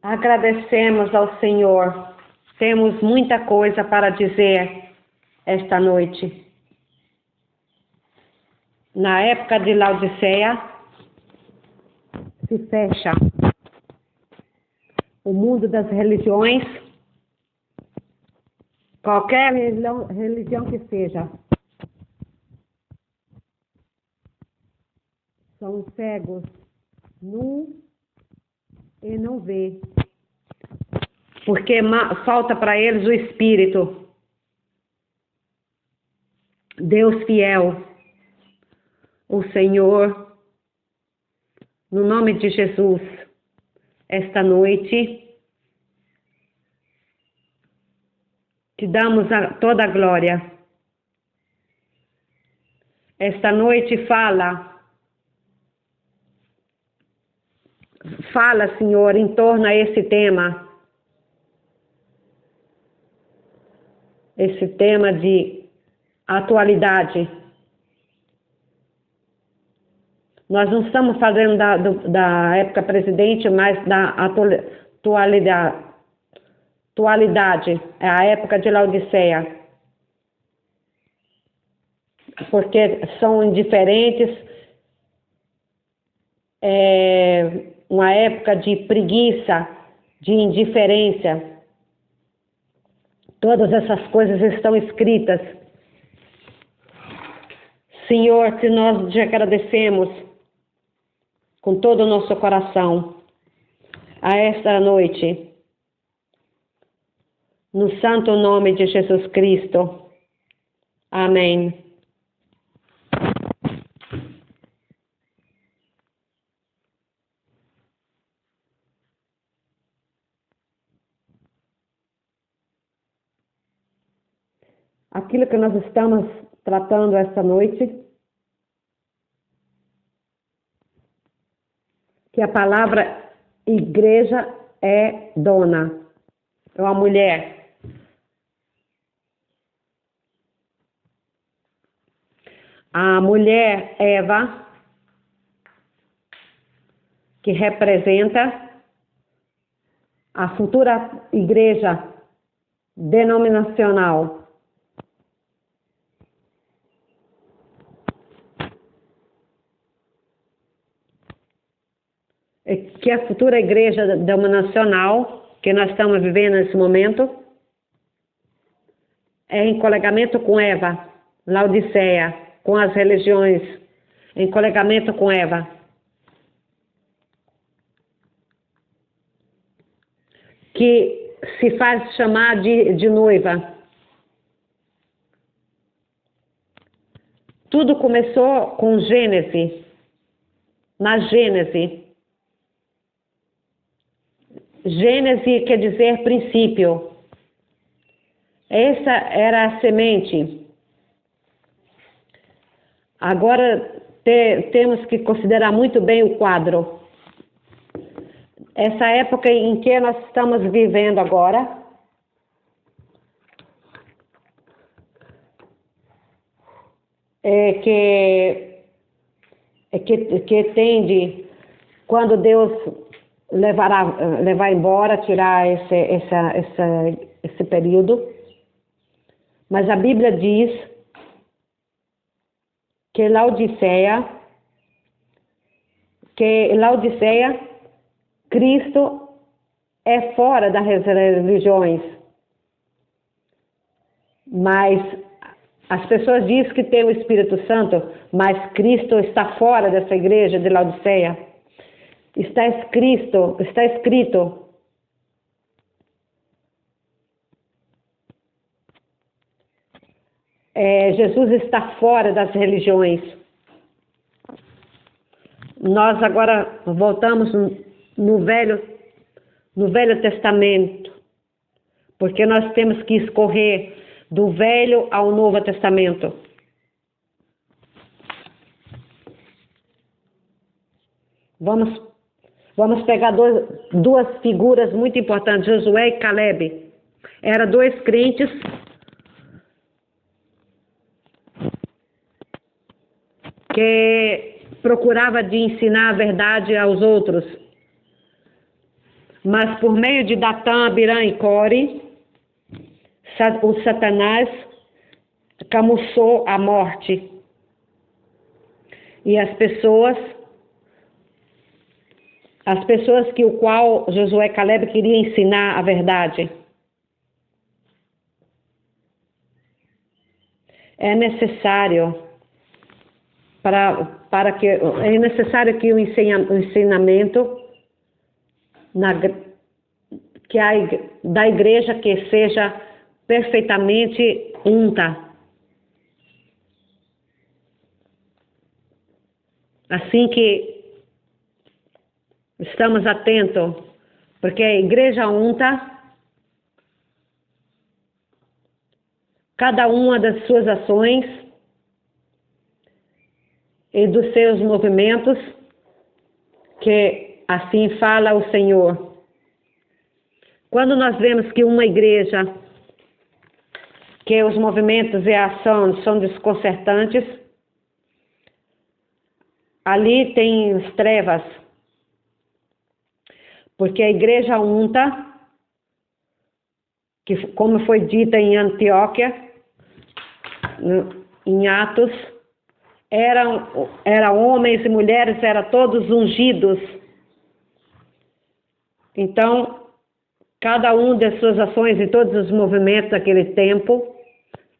Agradecemos ao Senhor. Temos muita coisa para dizer esta noite. Na época de Laodiceia, se fecha o mundo das religiões, qualquer religião que seja. São cegos, nu e não vê, porque falta para eles o Espírito. Deus fiel, o Senhor, no nome de Jesus, esta noite, te damos toda a glória. Esta noite fala, Senhor, em torno a esse tema de atualidade. Nós não estamos falando da época presente, mas da atualidade, é a época de Laodiceia. Porque são indiferentes, uma época de preguiça, de indiferença. Todas essas coisas estão escritas. Senhor, que nós te agradecemos com todo o nosso coração a esta noite, no santo nome de Jesus Cristo. Amém. Aquilo que nós estamos tratando esta noite, que a palavra igreja é dona, é uma mulher. A mulher Eva, que representa a futura igreja denominacional. Que a futura igreja denominacional que nós estamos vivendo nesse momento é em colegamento com Eva, Laodiceia, com as religiões, em colegamento com Eva. Que se faz chamar de noiva. Tudo começou com Gênesis. Na Gênesis. Gênesis quer dizer princípio. Essa era a semente. Agora temos que considerar muito bem o quadro. Essa época em que nós estamos vivendo agora, que tende, quando Deus levar embora, tirar esse período. Mas a Bíblia diz que Laodiceia, Cristo é fora das religiões. Mas as pessoas dizem que tem o Espírito Santo, mas Cristo está fora dessa igreja de Laodiceia. Está escrito, Jesus está fora das religiões. Nós agora voltamos no Velho Testamento, porque nós temos que escorrer do Velho ao Novo Testamento. Vamos pegar duas figuras muito importantes, Josué e Caleb. Eram dois crentes que procurava de ensinar a verdade aos outros. Mas por meio de Datã, Abirã e Core, o Satanás camuçou a morte. E as pessoas que o qual Josué e Caleb queria ensinar a verdade. É necessário que o ensinamento da igreja que seja perfeitamente unta. Assim que estamos atentos, porque a igreja unta, cada uma das suas ações e dos seus movimentos, que assim fala o Senhor. Quando nós vemos que uma igreja, que os movimentos e a ação são desconcertantes, ali tem as trevas, porque a igreja unta, que como foi dita em Antioquia, em Atos, eram homens e mulheres, eram todos ungidos. Então, cada um das suas ações e todos os movimentos daquele tempo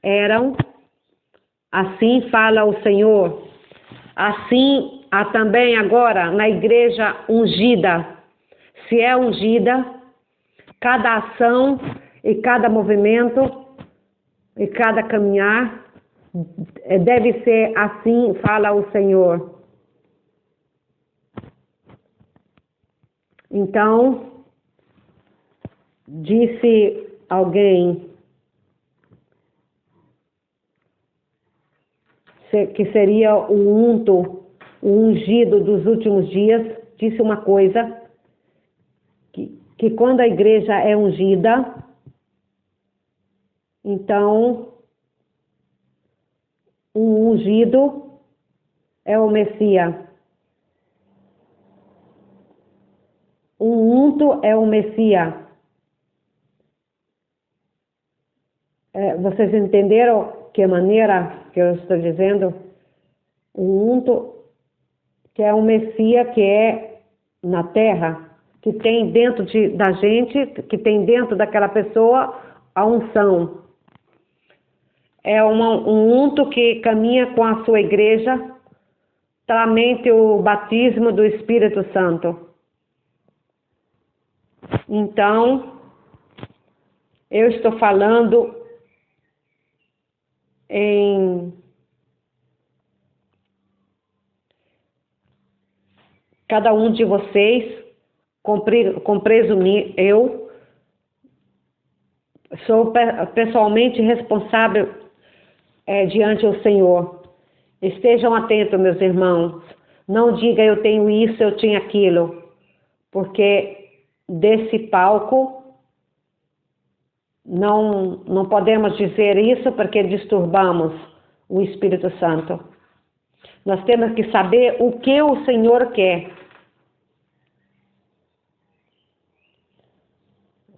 eram, assim fala o Senhor. Assim há também agora na igreja ungida. Se é ungida, cada ação e cada movimento e cada caminhar deve ser assim, fala o Senhor. Então, disse alguém que seria o ungido dos últimos dias, disse uma coisa, que quando a igreja é ungida, então o ungido é o Messias. O unto é o Messias. Vocês entenderam que maneira que eu estou dizendo? O unto, que é o Messias que é na terra, que tem dentro da gente, que tem dentro daquela pessoa a unção. É um unto que caminha com a sua igreja, tramente o batismo do Espírito Santo. Então, eu estou falando em cada um de vocês, com presumir, eu sou pessoalmente responsável diante do Senhor. Estejam atentos, meus irmãos. Não diga eu tenho isso, eu tenho aquilo, porque desse palco não podemos dizer isso porque disturbamos o Espírito Santo. Nós temos que saber o que o Senhor quer.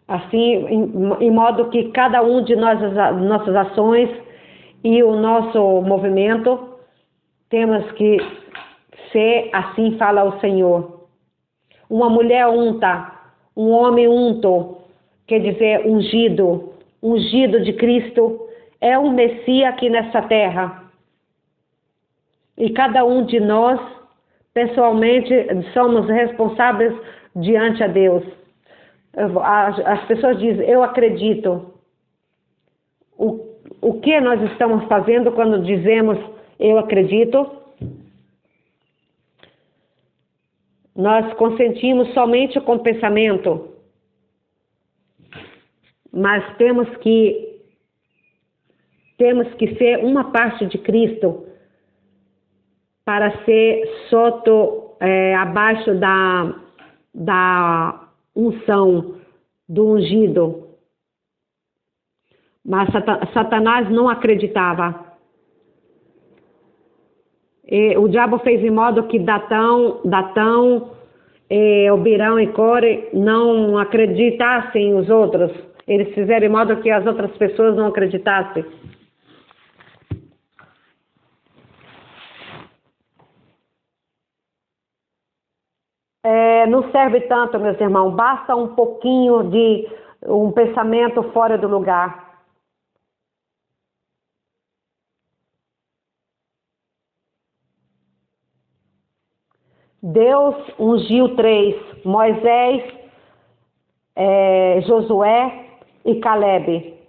Assim, em modo que cada um de nossas ações e o nosso movimento temos que ser, assim fala o Senhor. Uma mulher unta, um homem unto, quer dizer ungido de Cristo, é um Messias aqui nessa terra. E cada um de nós, pessoalmente, somos responsáveis diante a Deus. As pessoas dizem, eu acredito. O que nós estamos fazendo quando dizemos, eu acredito? Nós consentimos somente com o pensamento, mas temos que ser uma parte de Cristo para ser abaixo da unção do ungido. Mas Satanás não acreditava. E o diabo fez em modo que Datão o Birão e Core não acreditassem os outros. Eles fizeram de modo que as outras pessoas não acreditassem. Não serve tanto, meus irmãos. Basta um pouquinho de um pensamento fora do lugar. Deus ungiu 3, Moisés, Josué e Calebe.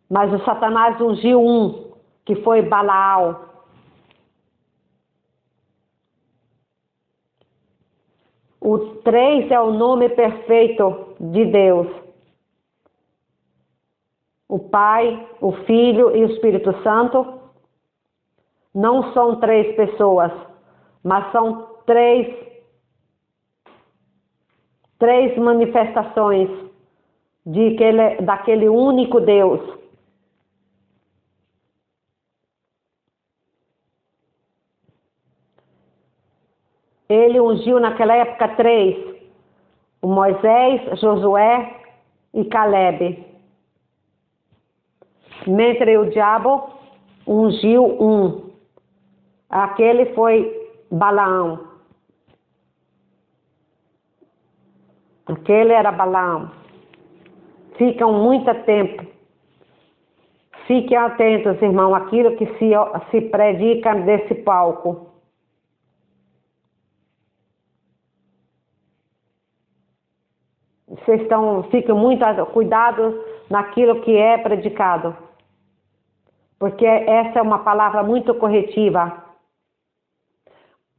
Mas o Satanás ungiu um, que foi Balaão. O 3 é o nome perfeito de Deus. O Pai, o Filho e o Espírito Santo não são 3 pessoas, mas são três manifestações daquele único Deus. Ele ungiu naquela época 3, o Moisés, Josué e Calebe. Mentre o diabo ungiu um. Aquele foi Balaão. Aquele era Balaão. Ficam muito tempo. Fiquem atentos, irmão, aquilo que se predica desse palco. Fiquem muito cuidados naquilo que é predicado. Porque essa é uma palavra muito corretiva.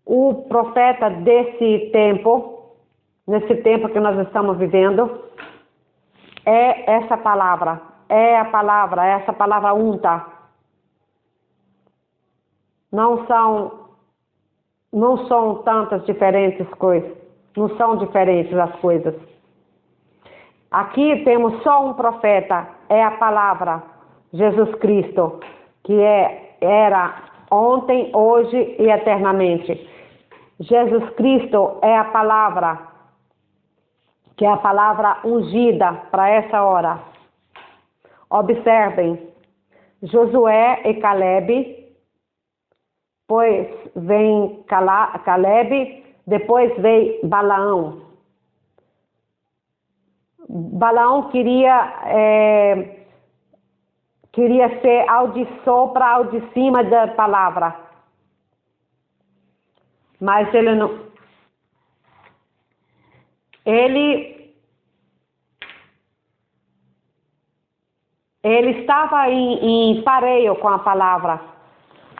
O profeta desse tempo, nesse tempo que nós estamos vivendo, é essa palavra. É essa palavra unta. Não são tantas diferentes coisas. Não são diferentes as coisas. Aqui temos só um profeta, é a palavra, Jesus Cristo, que era ontem, hoje e eternamente. Jesus Cristo é a palavra, que é a palavra ungida para essa hora. Observem, Josué e Calebe, depois vem Calebe, depois vem Balaão. Balaão queria ser sopra ao de cima da palavra. Mas ele não. Ele estava em pareio com a palavra.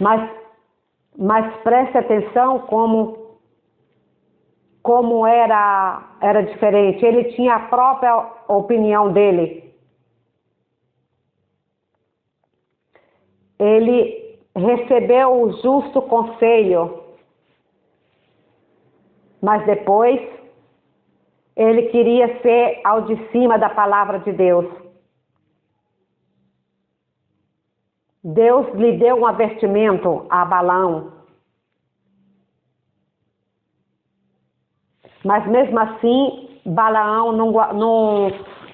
Mas preste atenção como era diferente. Ele tinha a própria opinião dele. Ele recebeu o justo conselho, mas depois ele queria ser ao de cima da palavra de Deus. Deus lhe deu um avertimento a Balaão. Mas mesmo assim, Balaão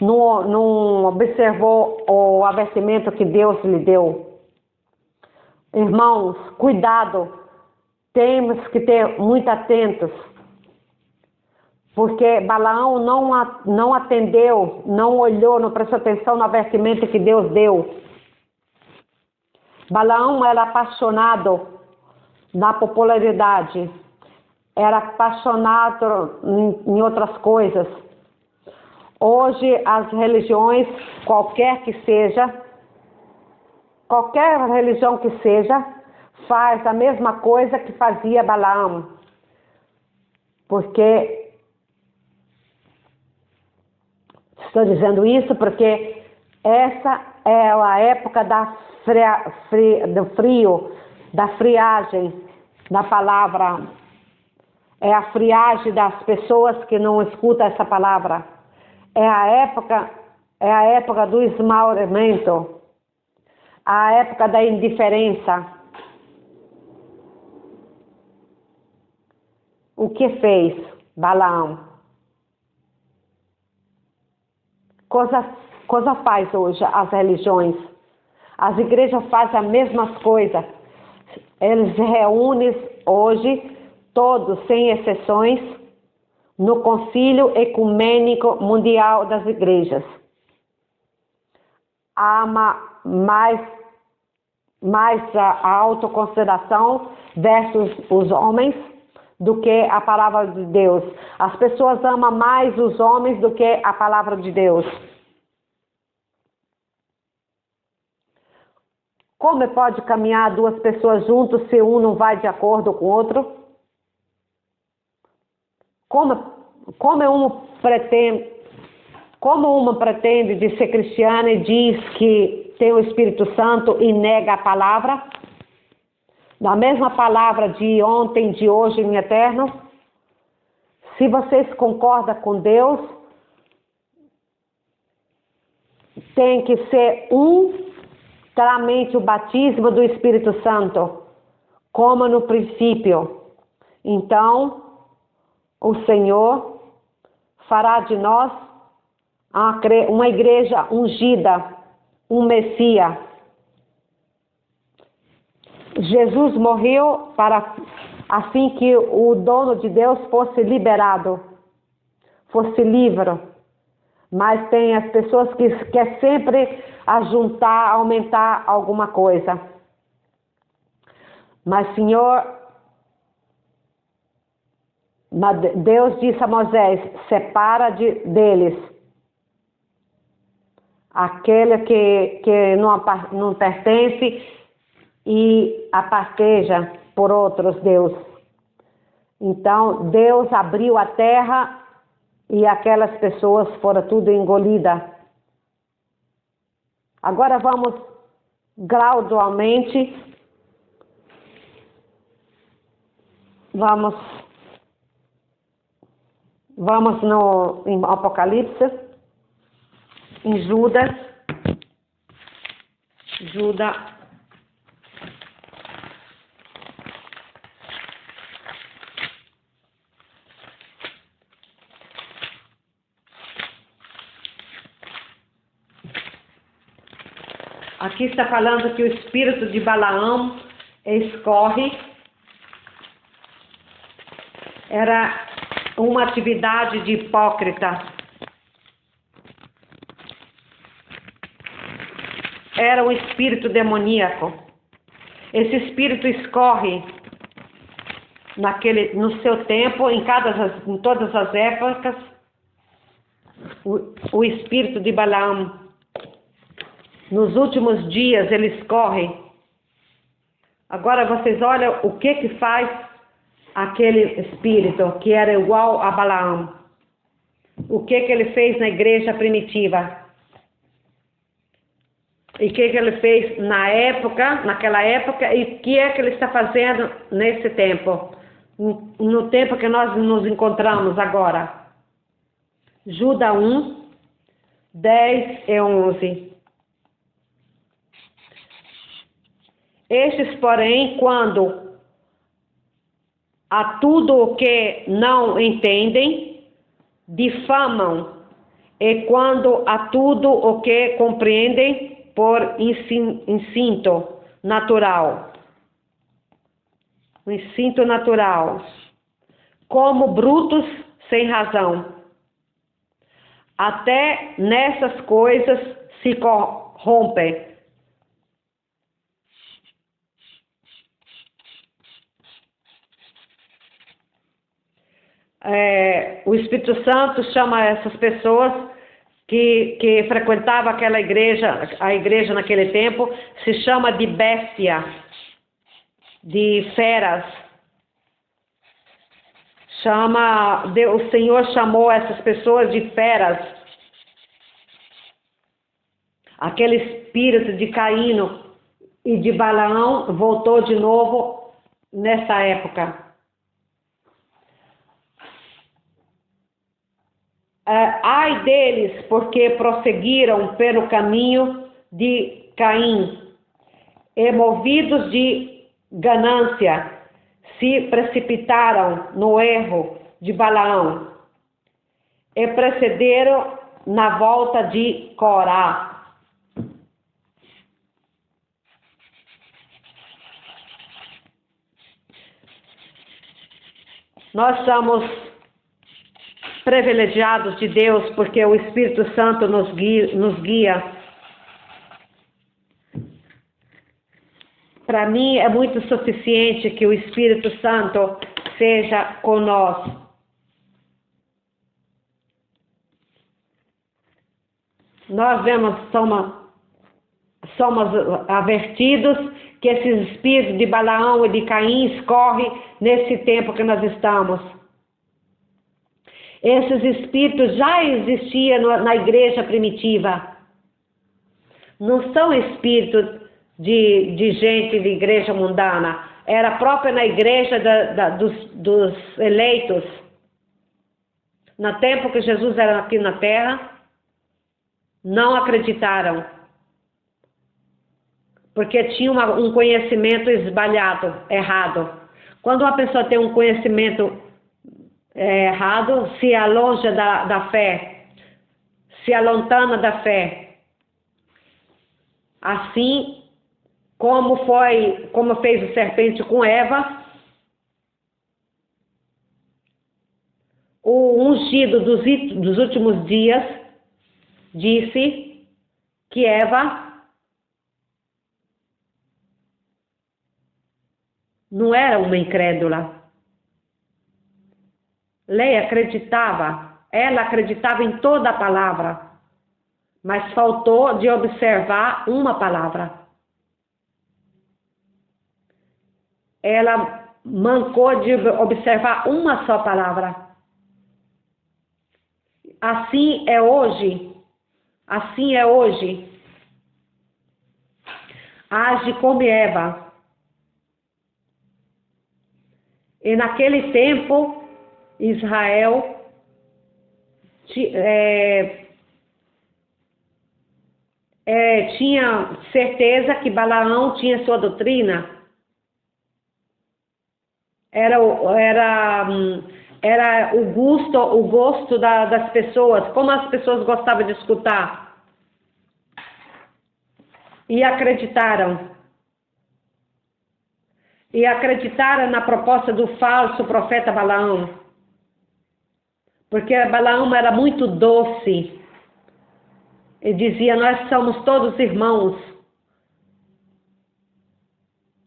não observou o avertimento que Deus lhe deu. Irmãos, cuidado, temos que ter muito atentos, porque Balaão não atendeu, não olhou, não prestou atenção no avertimento que Deus deu. Balaão era apaixonado na popularidade, era apaixonado em outras coisas. Hoje as religiões, qualquer religião que seja, faz a mesma coisa que fazia Balaão. Porque, estou dizendo isso porque essa é a época do frio, da friagem da palavra. É a friagem das pessoas que não escutam essa palavra. É a época do esmaurecimento, a época da indiferença. o que fez Balaão? Coisa faz hoje as religiões. As igrejas fazem as mesmas coisas. Eles reúnem hoje, todos, sem exceções, no Concílio Ecumênico Mundial das Igrejas. Há mais a autoconsideração versus os homens do que a palavra de Deus. As pessoas amam mais os homens do que a palavra de Deus. Como pode caminhar duas pessoas juntas se um não vai de acordo com o outro? Como uma pretende de ser cristiana e diz que tem o Espírito Santo e nega a palavra? Da mesma palavra de ontem, de hoje e em eterno? Se vocês concordam com Deus, tem que ser claramente o batismo do Espírito Santo, como no princípio. Então, o Senhor fará de nós uma igreja ungida, um Messias. Jesus morreu para assim que o dono de Deus fosse liberado, fosse livre. Mas tem as pessoas que querem sempre ajuntar, aumentar alguma coisa. Mas, Senhor, Deus disse a Moisés, separa deles aquele que não pertence e aparteja por outros Deus. Então, Deus abriu a terra e aquelas pessoas foram tudo engolidas. Agora vamos gradualmente, vamos em Apocalipse, em Judas. Aqui está falando que o espírito de Balaão escorre. Era uma atividade de hipócrita. Era um espírito demoníaco. Esse espírito escorre no seu tempo, em todas as épocas, o espírito de Balaão. Nos últimos dias ele escorre. Agora vocês olham o que faz aquele espírito que era igual a Balaão. O que ele fez na igreja primitiva. E o que ele fez naquela época, e o que é que ele está fazendo nesse tempo. No tempo que nós nos encontramos agora. Judas 1, 10 e 11. Estes, porém, quando a tudo o que não entendem, difamam, e quando a tudo o que compreendem por instinto natural. O instinto natural. Como brutos sem razão. Até nessas coisas se corrompem. O Espírito Santo chama essas pessoas que frequentavam aquela igreja, a igreja naquele tempo, se chama de béstia, de feras. O Senhor chamou essas pessoas de feras. Aquele espírito de Caíno e de Balaão voltou de novo nessa época. Ai deles, porque prosseguiram pelo caminho de Caim, e movidos de ganância, se precipitaram no erro de Balaão e precederam na volta de Corá. Nós somos privilegiados de Deus porque o Espírito Santo nos guia. Para mim é muito suficiente que o Espírito Santo seja conosco. Nós somos avertidos que esses espíritos de Balaão e de Caim escorrem nesse tempo que nós estamos. Esses espíritos já existiam na igreja primitiva. Não são espíritos de gente de igreja mundana. Era própria na igreja dos eleitos. No tempo que Jesus era aqui na terra, não acreditaram. Porque tinha um conhecimento esbalhado, errado. Quando uma pessoa tem um conhecimento errado, se alonga da fé, se alontana da fé. Assim, como fez o serpente com Eva, o ungido dos últimos dias disse que Eva não era uma incrédula. Ela acreditava em toda a palavra, mas faltou de observar uma palavra. Ela mancou de observar uma só palavra. Assim é hoje. Age como Eva. E naquele tempo, Israel tinha certeza que Balaão tinha sua doutrina. Era o gosto das pessoas, como as pessoas gostavam de escutar. E acreditaram. E acreditaram na proposta do falso profeta Balaão. Porque Balaão era muito doce. E dizia, nós somos todos irmãos.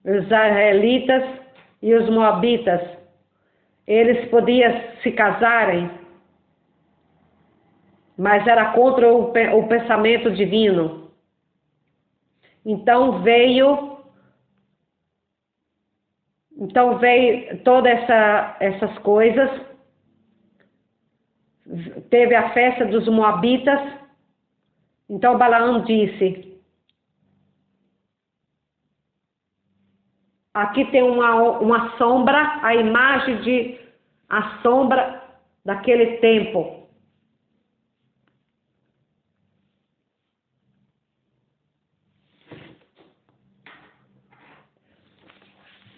Os israelitas e os moabitas. Eles podiam se casarem, mas era contra o pensamento divino. Então veio todas essas coisas. Teve a festa dos moabitas. Então Balaão disse, aqui tem uma sombra, a imagem a sombra daquele tempo.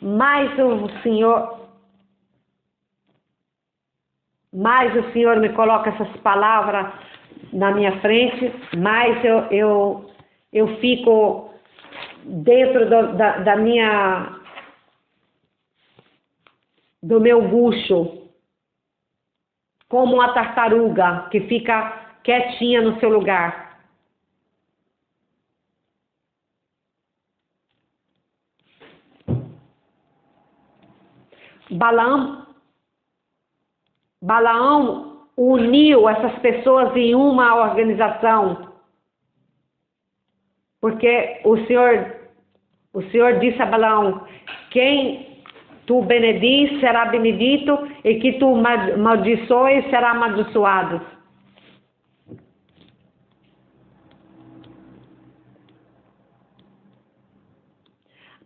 Mas o Senhor me coloca essas palavras na minha frente, mas eu fico dentro do meu bucho, como uma tartaruga que fica quietinha no seu lugar. Balaão uniu essas pessoas em uma organização, porque o Senhor disse a Balaão, quem tu benediz será benedito, e que tu maldiçoes será amaldiçoado.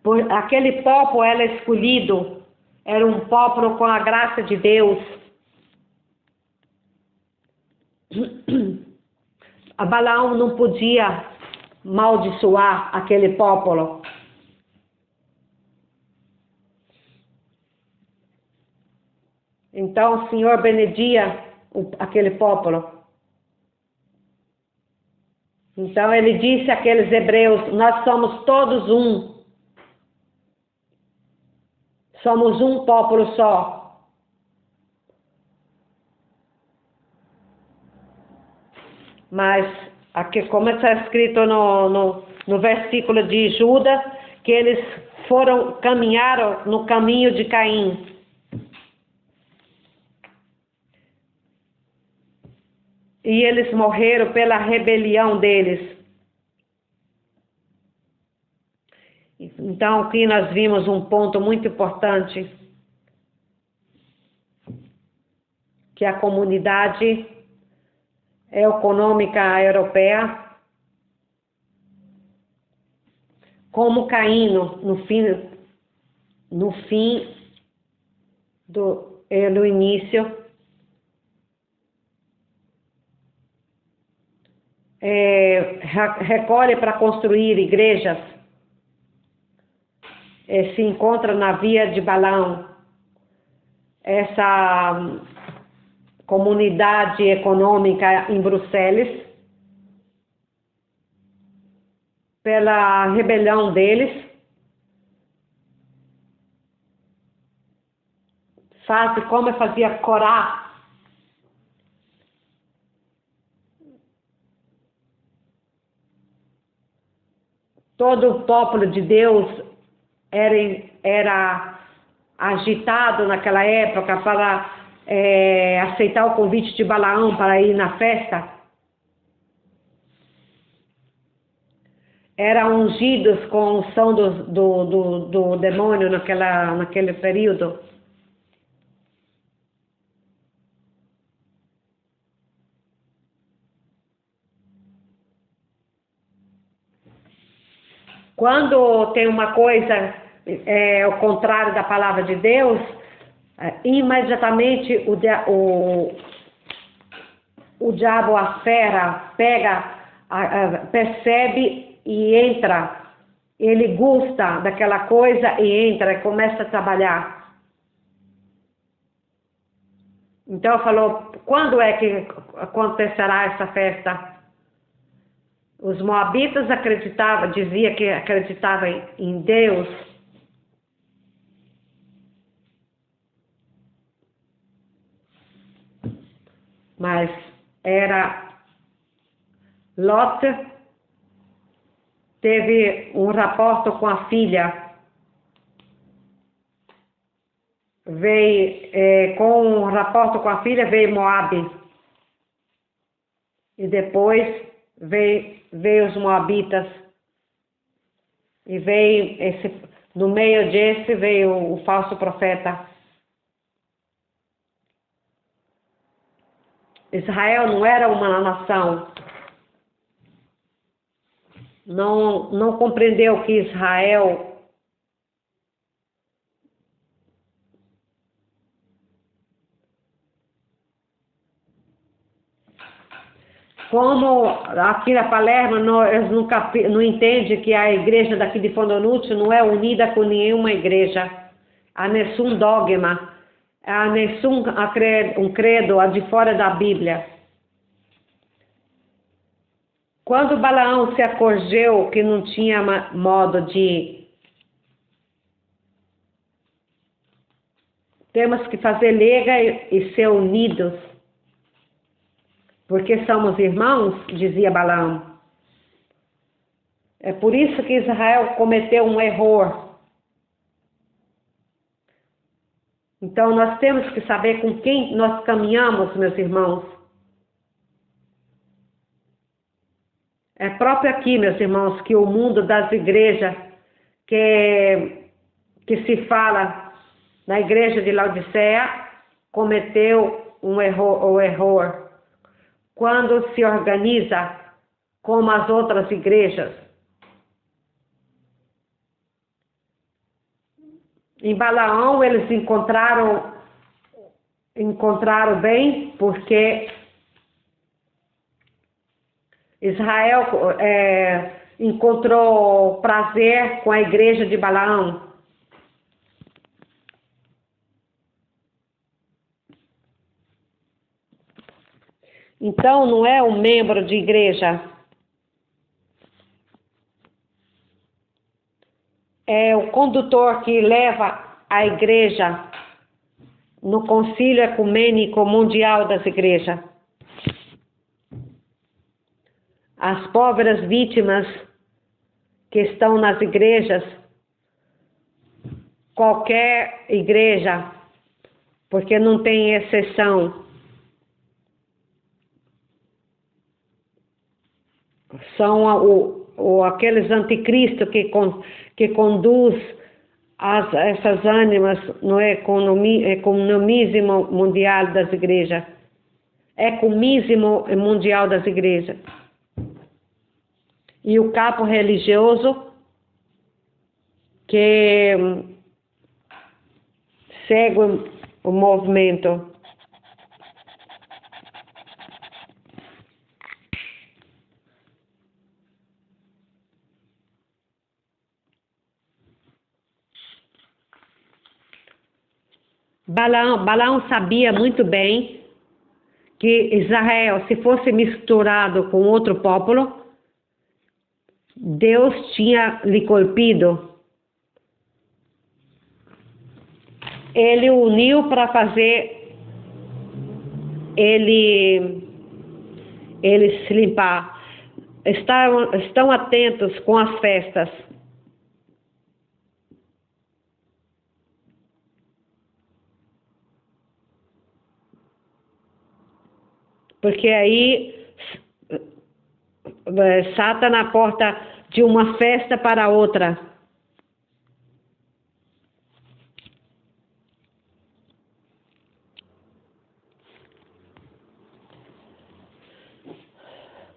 Por aquele povo era escolhido, era um povo com a graça de Deus. A Balaão não podia maldiçoar aquele povo. Então o Senhor benedia aquele povo. Então ele disse àqueles hebreus: nós somos todos um. Somos um povo só. Mas, aqui, como está escrito no versículo de Judas, que eles caminharam no caminho de Caim. E eles morreram pela rebelião deles. Então, aqui nós vimos um ponto muito importante, que a comunidade econômica europeia, como Caim no início, recolhe para construir igrejas, se encontra na via de Balaão, essa comunidade econômica em Bruxelas, pela rebelião deles, como fazia Corá. Todo o povo de Deus era agitado naquela época para aceitar o convite de Balaão para ir na festa. Eram ungidos com a unção do demônio naquele período. Quando tem uma coisa ao contrário da palavra de Deus, imediatamente o diabo, a fera, percebe e entra. Ele gosta daquela coisa e entra e começa a trabalhar. Então falou: quando é que acontecerá essa festa? Os moabitas diziam que acreditavam em Deus. Mas Lot teve um rapporto com a filha. Com um rapporto com a filha veio Moabe. E depois veio os moabitas. E no meio desse veio o falso profeta. Israel não era uma nação. Não compreendeu que Israel como aqui na Palermo, eles não entendem que a igreja daqui de Fondonucci não é unida com nenhuma igreja. Há nenhum dogma, há nenhum um credo de fora da Bíblia. Quando Balaão se acordou que não tinha modo de... Temos que fazer liga e ser unidos. Porque somos irmãos, dizia Balaão. É por isso que Israel cometeu um erro. Então nós temos que saber com quem nós caminhamos, meus irmãos. É próprio aqui, meus irmãos, que o mundo das igrejas, que se fala na igreja de Laodiceia, cometeu um erro. Quando se organiza como as outras igrejas. Em Balaão eles encontraram bem, porque Israel encontrou prazer com a igreja de Balaão. Então, não é um membro de igreja. É o condutor que leva a igreja no Concílio Ecumênico Mundial das Igrejas. As pobres vítimas que estão nas igrejas, qualquer igreja, porque não tem exceção, são aqueles anticristos que conduz essas ânimas no ecumenismo mundial das igrejas. Ecumenismo mundial das igrejas. E o capo religioso que segue o movimento. Balaão sabia muito bem que Israel, se fosse misturado com outro povo, Deus tinha lhe golpeado. Ele uniu para fazer ele se limpar. Estão atentos com as festas. Porque aí Satan na porta de uma festa para outra.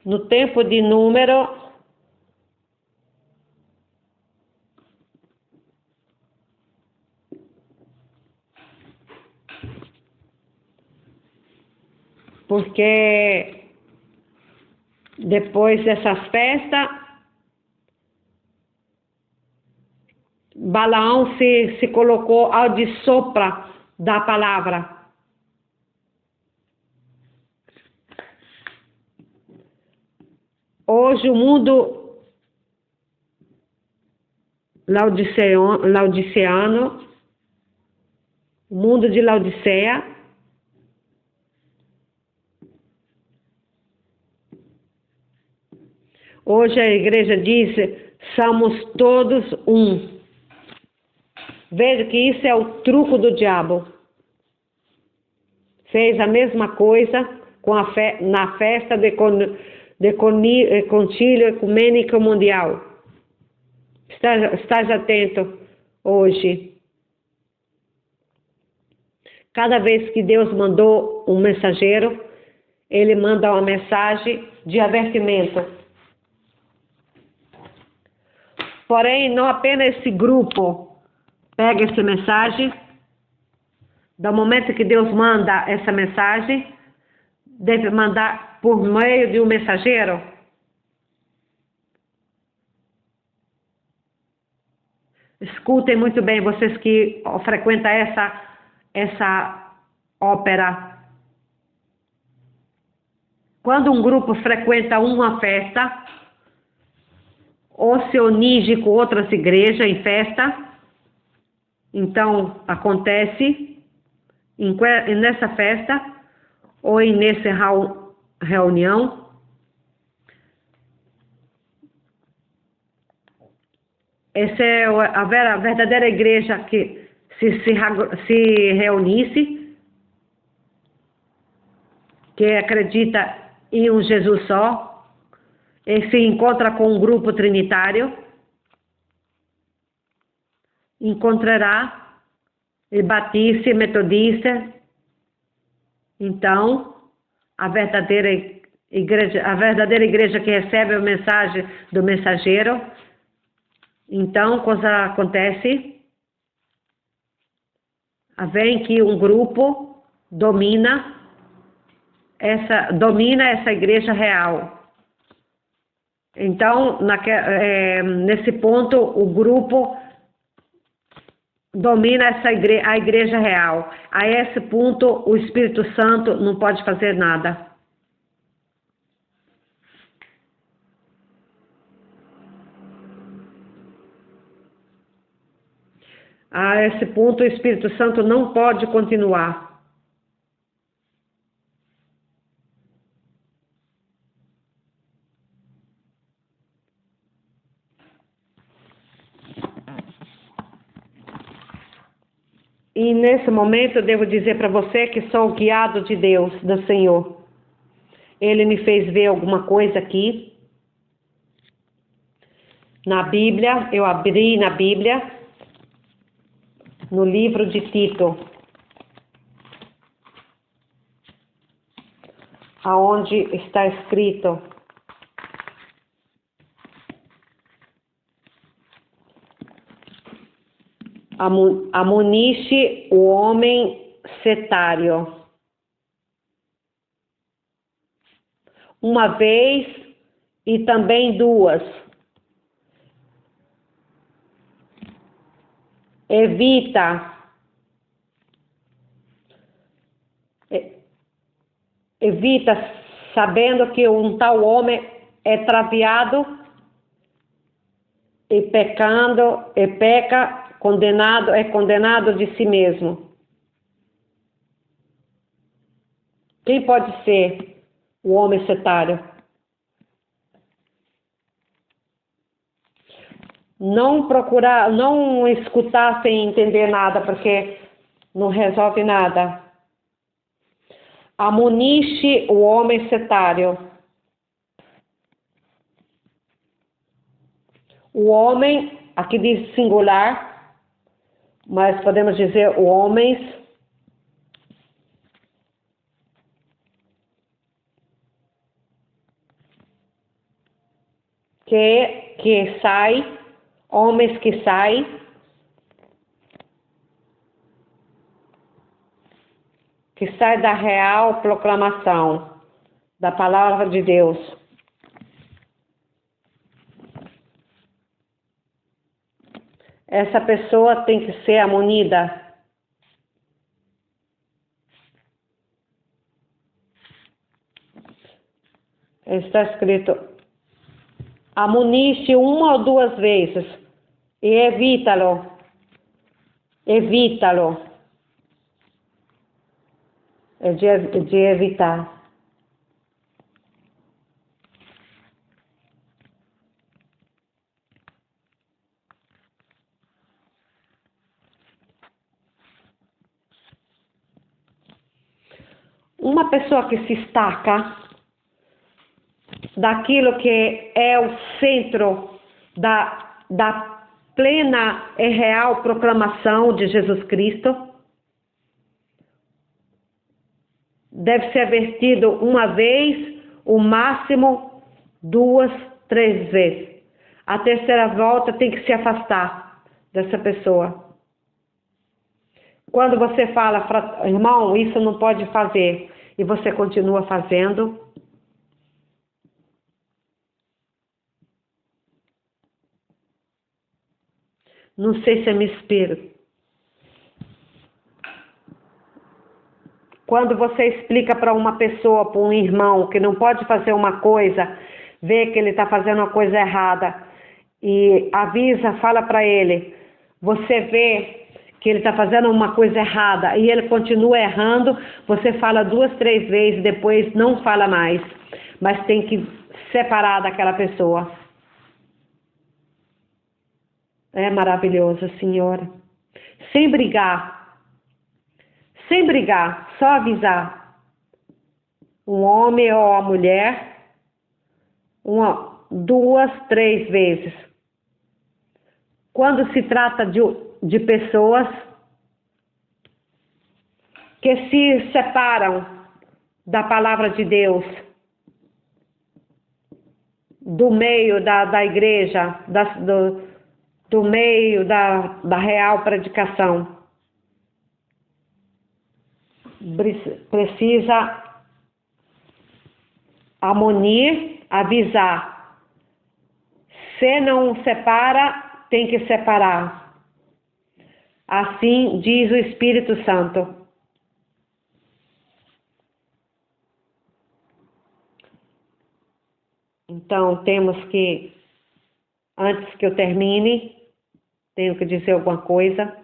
No tempo de número, porque depois dessas festas, Balaão se colocou ao de sopra da palavra. Hoje o mundo laodiceano, o mundo de Laodiceia, hoje a igreja diz, somos todos um. Veja que isso é o truco do diabo. Fez a mesma coisa na festa de Concílio Ecumênico Mundial. Estás atento hoje. Cada vez que Deus mandou um mensageiro, ele manda uma mensagem de avertimento. Porém, não apenas esse grupo pega essa mensagem, do momento que Deus manda essa mensagem, deve mandar por meio de um mensageiro. Escutem muito bem, vocês que frequentam essa ópera. Quando um grupo frequenta uma festa, ou se unige com outras igrejas em festa, então acontece nessa festa ou nessa reunião, essa é a verdadeira igreja que se reunisse, que acredita em um Jesus só, e se encontra com um grupo trinitário, encontrará e batista, metodista. Então, a verdadeira igreja que recebe a mensagem do mensageiro, então, coisa acontece, vem que um grupo domina essa igreja real. Então, nesse ponto, o grupo domina a igreja real. A esse ponto, o Espírito Santo não pode fazer nada. A esse ponto, o Espírito Santo não pode continuar. E nesse momento eu devo dizer para você que sou guiado de Deus, do Senhor. Ele me fez ver alguma coisa aqui. Na Bíblia, eu abri na Bíblia, no livro de Tito, aonde está escrito: amoniste o homem setário. Uma vez e também duas. Evita, sabendo que um tal homem é traviado e peca, é condenado de si mesmo. Quem pode ser o homem setário? Não procurar, não escutar sem entender nada, porque não resolve nada. Amoniste o homem setário. O homem, aqui diz singular, mas podemos dizer homens, que sai, homens que saem, da real proclamação da palavra de Deus. Essa pessoa tem que ser amonida. Está escrito: amoniste uma ou duas vezes e evítalo. É de evitar. Uma pessoa que se destaca daquilo que é o centro da plena e real proclamação de Jesus Cristo, deve ser vertido uma vez, o máximo 2, 3 vezes. A terceira volta tem que se afastar dessa pessoa. Quando você fala, irmão, isso não pode fazer, e você continua fazendo, não sei se é meu espírito. Quando você explica para uma pessoa, para um irmão, que não pode fazer uma coisa, vê que ele está fazendo uma coisa errada, e avisa, fala para ele, você vê que ele está fazendo uma coisa errada, e ele continua errando, você fala 2, 3 vezes, depois não fala mais, mas tem que separar daquela pessoa. É maravilhoso, Senhora. Sem brigar, só avisar. Um homem ou a mulher, 1, 2, 3 vezes. Quando se trata de pessoas que se separam da palavra de Deus, do meio da igreja, do meio da real predicação, precisa amonir, avisar. Se não separa, tem que separar. Assim diz o Espírito Santo. Então, temos que, antes que eu termine, tenho que dizer alguma coisa.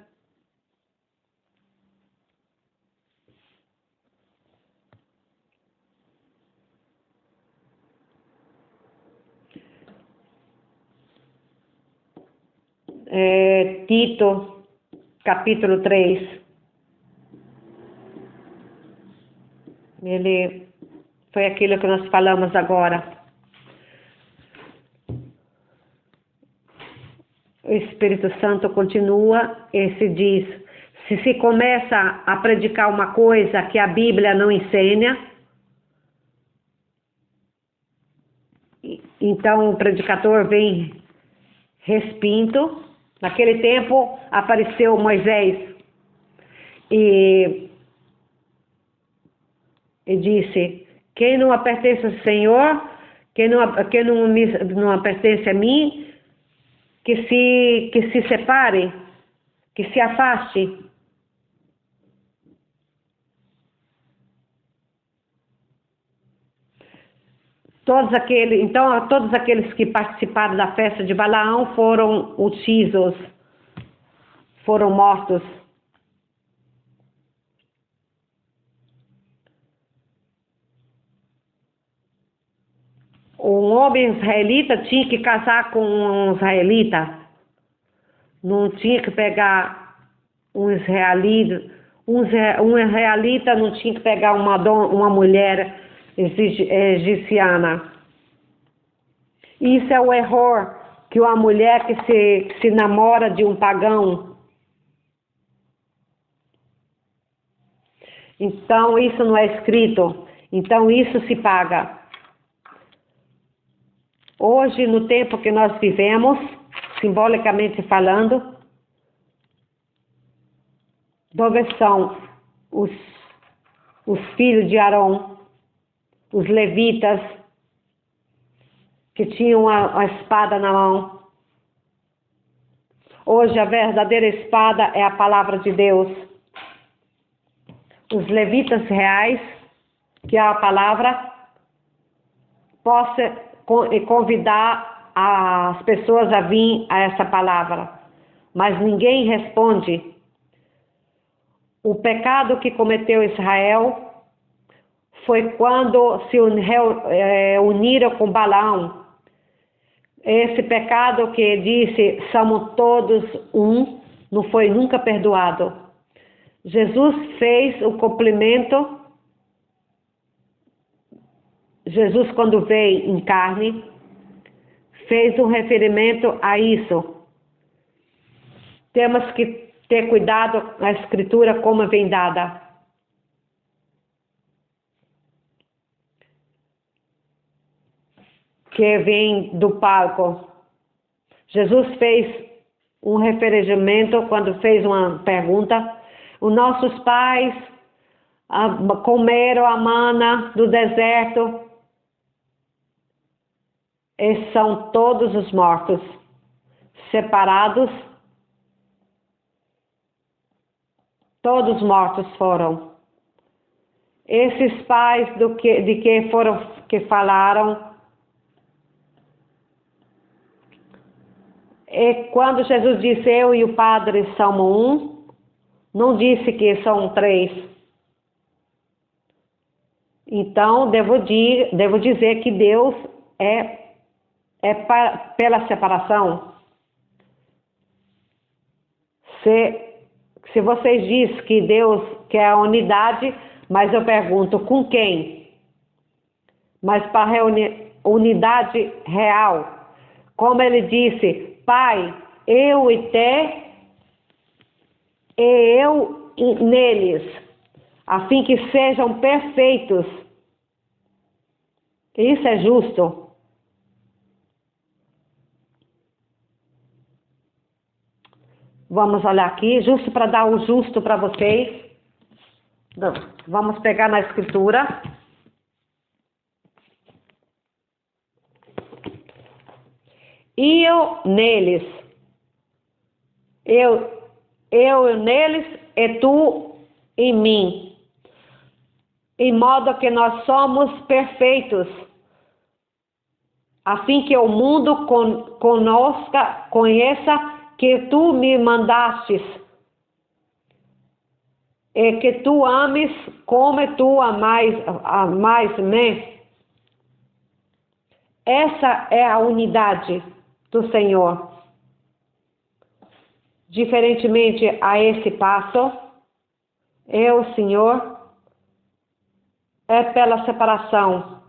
Tito, capítulo 3. Ele foi aquilo que nós falamos agora. O Espírito Santo continua e se diz: se começa a predicar uma coisa que a Bíblia não ensina, então o predicador vem respinto. Naquele tempo apareceu Moisés e disse: quem não pertence ao Senhor, quem não pertence a mim, que se separe, que se afaste. Todos aqueles que participaram da festa de Balaão foram uccisos, foram mortos. Um homem israelita tinha que casar com um israelita. Não tinha que pegar um israelita. Um israelita não tinha que pegar uma mulher egiciana. Isso é o erro que uma mulher que se namora de um pagão. Então isso não é escrito. Então isso se paga. Hoje, no tempo que nós vivemos, simbolicamente falando, dois são os filhos de Arão, os levitas, que tinham a espada na mão. Hoje a verdadeira espada é a palavra de Deus. Os levitas reais, que é a palavra, possa convidar as pessoas a vir a essa palavra, mas ninguém responde. O pecado que cometeu Israel foi quando se uniram com Balaão. Esse pecado que disse, somos todos um, não foi nunca perdoado. Jesus fez o cumprimento. Jesus, quando veio em carne, fez um referimento a isso. Temos que ter cuidado com a escritura como vem dada. Que vem do palco. Jesus fez um referimento quando fez uma pergunta. Os nossos pais comeram a mana do deserto. Esses são todos os mortos, separados. Todos mortos foram. Esses pais que falaram. E quando Jesus disse, eu e o Padre somos um, não disse que são três. Então, devo dizer que Deus é pela separação. Se vocês dizem que Deus quer a unidade, mas eu pergunto, com quem? Mas para a unidade real, como ele disse, Pai, eu e te, e eu neles, a fim que sejam perfeitos. Isso é justo. Vamos olhar aqui, justo para dar o justo para vocês. Vamos pegar na escritura. E eu neles. Eu neles e tu em mim. Em modo que nós somos perfeitos. A fim que o mundo conheça que tu me mandastes, e que tu ames como tu amais-me. Essa é a unidade do Senhor. diferentemente a esse passo, o Senhor, é pela separação.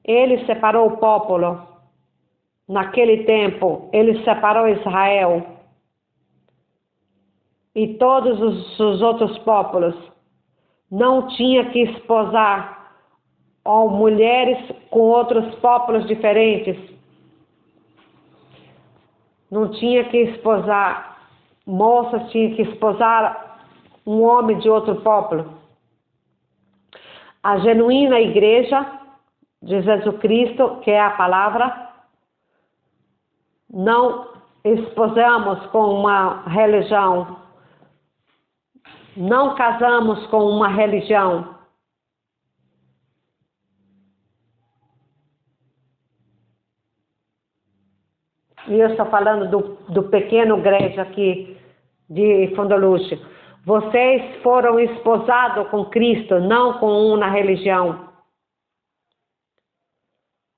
Ele separou o povo. Naquele tempo, ele separou Israel e todos os outros povos. Não tinha que esposar mulheres com outros povos diferentes. Não tinha que esposar moças, tinha que esposar um homem de outro povo. A genuína igreja de Jesus Cristo, que é a palavra, não esposamos com uma religião, não casamos com uma religião. E eu estou falando do pequeno igreja aqui de Fondeluche. Vocês foram esposados com Cristo, não com uma religião.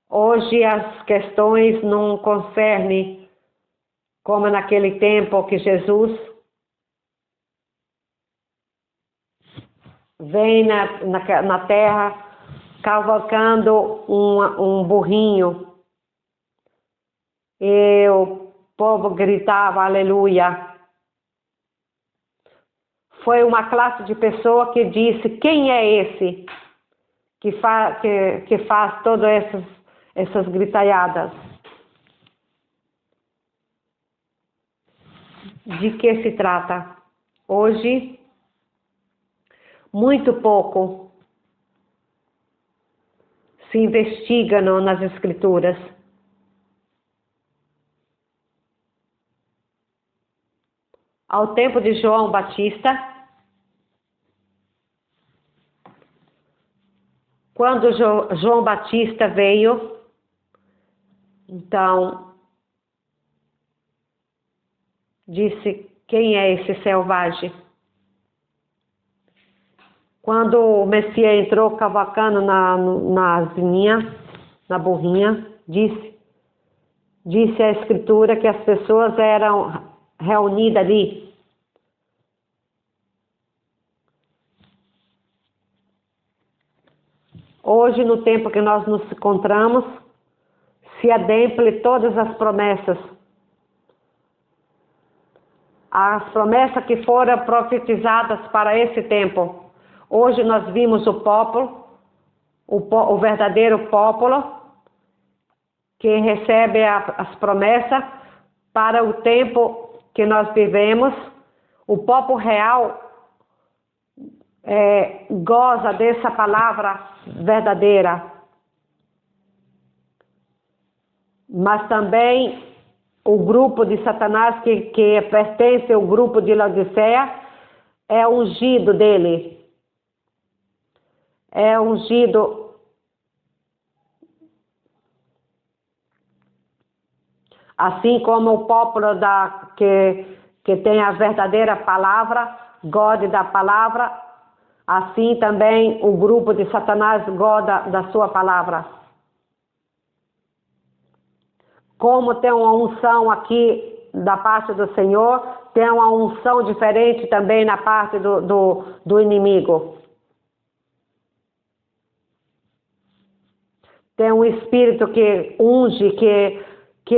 Hoje as questões não concernem como naquele tempo que Jesus vem na terra cavalcando um burrinho. E o povo gritava aleluia. Foi uma classe de pessoa que disse: quem é esse que faz todas essas gritalhadas? De que se trata? Hoje, muito pouco se investiga nas Escrituras. Ao tempo de João Batista, quando João Batista veio, então, disse: quem é esse selvagem? Quando o Messias entrou cavalcando na asinha, na burrinha, disse a Escritura que as pessoas eram reunidas ali. Hoje, no tempo que nós nos encontramos, se ademple todas as promessas. As promessas que foram profetizadas para esse tempo. Hoje nós vimos o povo, o verdadeiro povo, que recebe as promessas para o tempo que nós vivemos. O povo real goza dessa palavra verdadeira. Mas também o grupo de Satanás, que pertence ao grupo de Laodiceia, é ungido dele. É ungido. Assim como o povo que tem a verdadeira palavra, goza da palavra, assim também o grupo de Satanás goza da sua palavra. Como tem uma unção aqui da parte do Senhor, tem uma unção diferente também na parte do inimigo. Tem um espírito que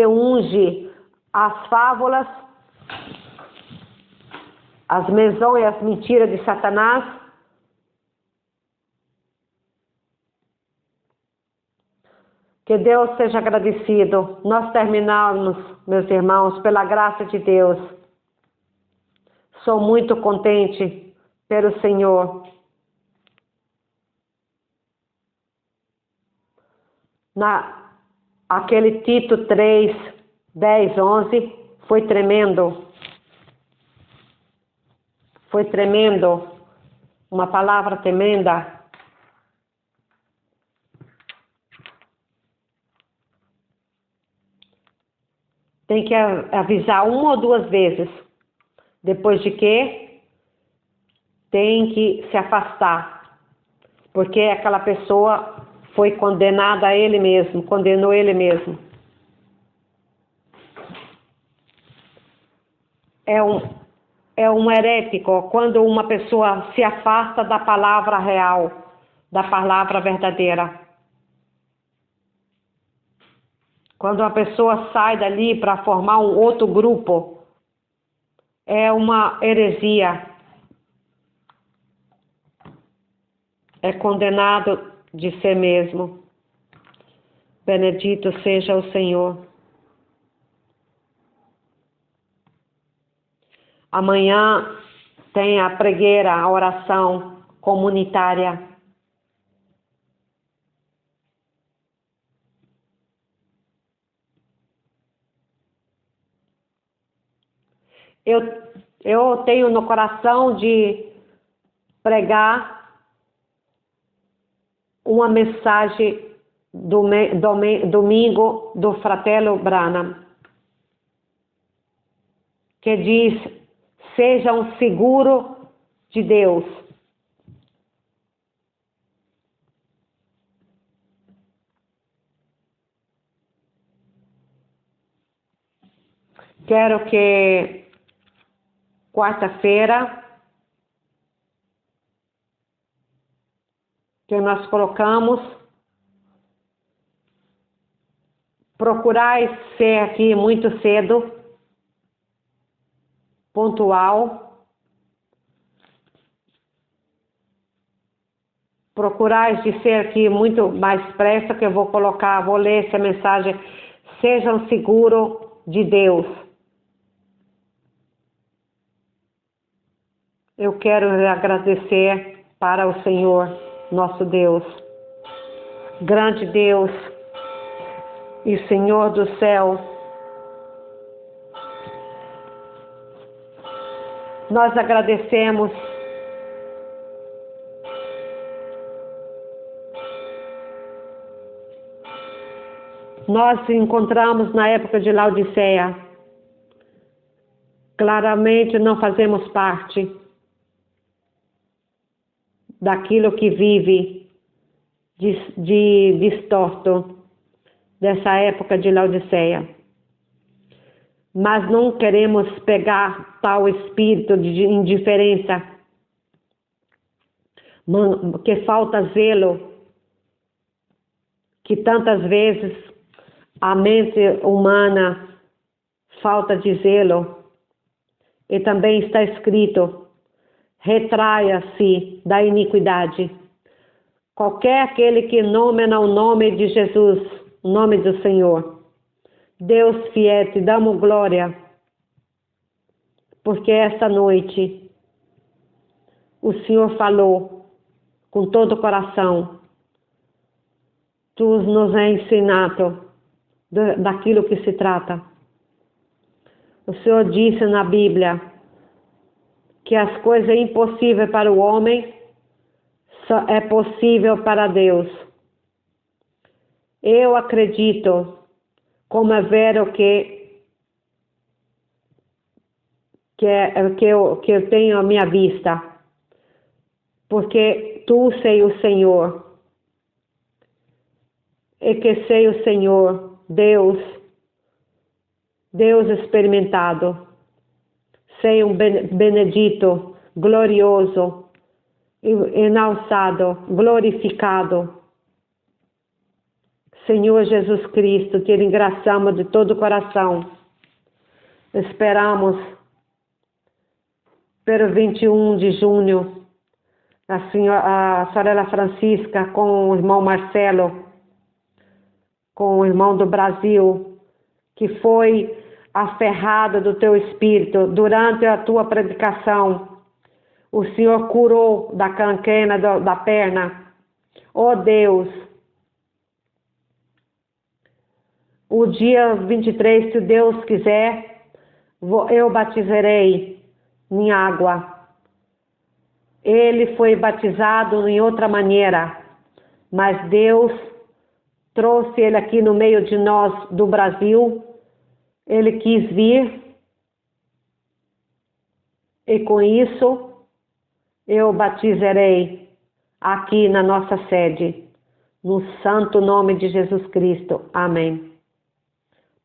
unge as fábulas, as mesões e as mentiras de Satanás. Que Deus seja agradecido. Nós terminamos, meus irmãos, pela graça de Deus. Sou muito contente pelo Senhor. Aquele Tito 3, 10, 11, foi tremendo. Foi tremendo. Uma palavra tremenda. Tem que avisar uma ou duas vezes. Depois de que tem que se afastar. Porque aquela pessoa foi condenada a ele mesmo, condenou ele mesmo. é um herético quando uma pessoa se afasta da palavra real, da palavra verdadeira. Quando uma pessoa sai dali para formar um outro grupo, é uma heresia. É condenado de si mesmo. Bendito seja o Senhor. Amanhã tem a pregueira, a oração comunitária. Eu tenho no coração de pregar uma mensagem domingo do Fratello Branham, que diz: sejam seguros de Deus. Quero que quarta-feira que nós colocamos, procurai ser aqui muito cedo, pontual. Procurai de ser aqui muito mais pressa, que eu vou ler essa mensagem. Sejam seguros de Deus. Eu quero agradecer para o Senhor, nosso Deus, grande Deus e Senhor do céu. Nós agradecemos nós encontramos na época de Laodiceia. Claramente não fazemos parte daquilo que vive de distorto dessa época de Laodiceia. Mas não queremos pegar tal espírito de indiferença, que falta zelo, que tantas vezes a mente humana falta de zelo. E também está escrito: retraia-se da iniquidade. Qualquer aquele que nomina o nome de Jesus, o nome do Senhor. Deus fiel, te damos glória, porque esta noite o Senhor falou com todo o coração. Tu nos é ensinado daquilo que se trata. O Senhor disse na Bíblia que as coisas impossíveis para o homem só é possível para Deus. Eu acredito, como é vero que eu tenho a minha vista, porque tu sei o Senhor, e que sei o Senhor, Deus experimentado, sei um benedito, glorioso, enalçado, glorificado. Senhor Jesus Cristo, te engraçamos de todo o coração. Esperamos pelo 21 de junho, a Sorella Francisca com o irmão Marcelo, com o irmão do Brasil, que foi aferrado do teu espírito durante a tua predicação. O Senhor curou da canquena da perna. Oh Deus, o dia 23, se Deus quiser, eu batizarei em água. Ele foi batizado em outra maneira, mas Deus trouxe ele aqui no meio de nós do Brasil. Ele quis vir, e com isso eu batizarei aqui na nossa sede, no santo nome de Jesus Cristo. Amém.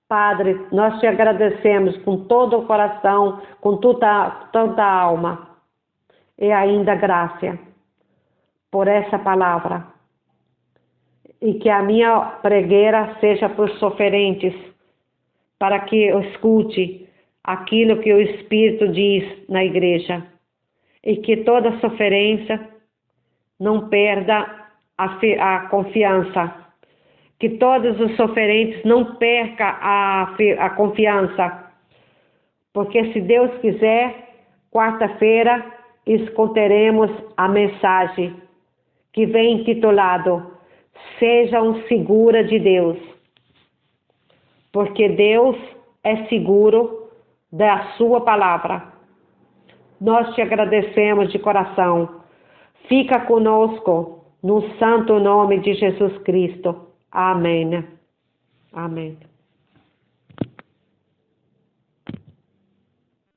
Padre, nós te agradecemos com todo o coração, com toda a alma e ainda graça por essa palavra. E que a minha pregueira seja por sofrentes, para que eu escute aquilo que o Espírito diz na igreja. E que toda sofrência não perda a confiança. Que todos os sofrentes não percam a confiança. Porque se Deus quiser, quarta-feira escutaremos a mensagem que vem intitulado Sejam seguras de Deus. Porque Deus é seguro da sua palavra. Nós te agradecemos de coração. Fica conosco no santo nome de Jesus Cristo. Amém. Amém.